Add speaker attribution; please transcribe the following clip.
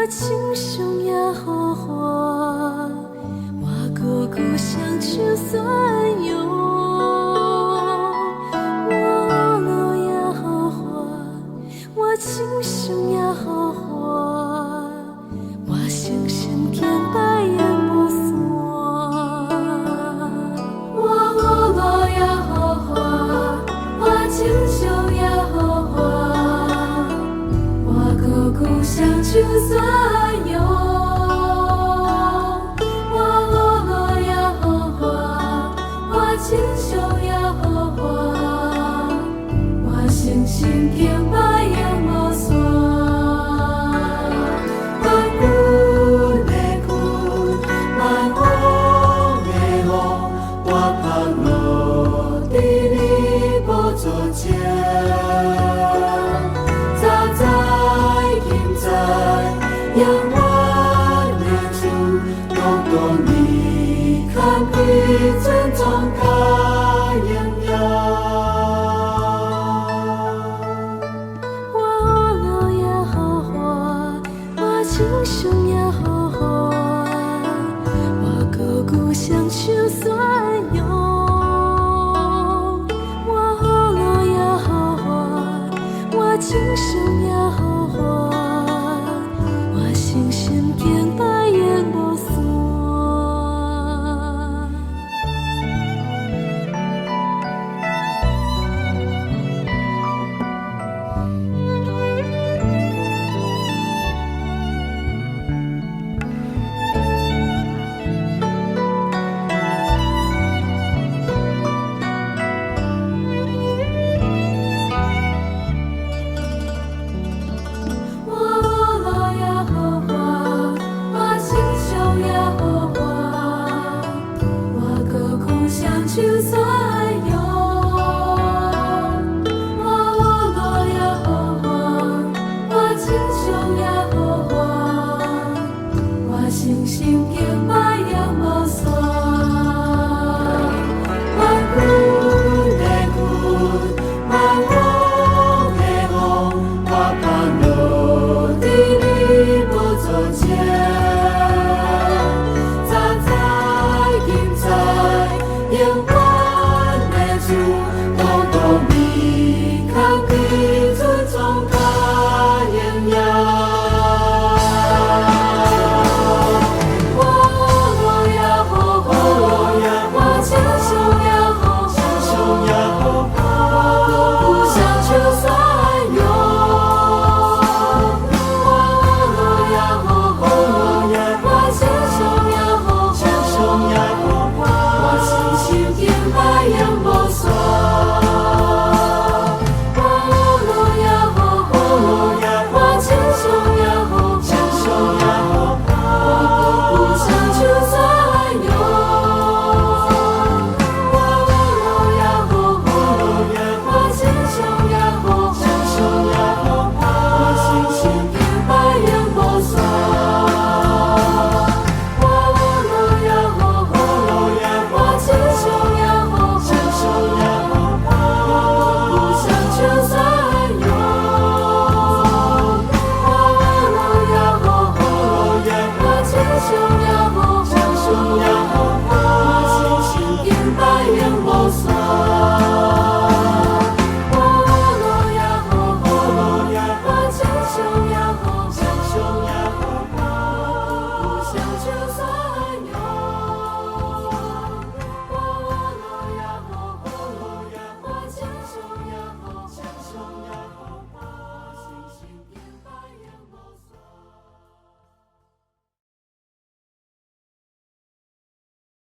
Speaker 1: 亲像也好花，我个故乡像山哟。我路也好花，我亲像也好花，我心心见白也无散。我路也好花，我亲像也好花，我个故乡像山哟。我路也好花，我亲像也好花，我心心见白也无散。万阮的阮，万风的风，我拍落伫你无做情。早知今知，永远的厝，拢讲你看彼尊重较营养。我路也好花，我亲像也好花，我个故乡像山哟。我路也好花，我亲像也好花。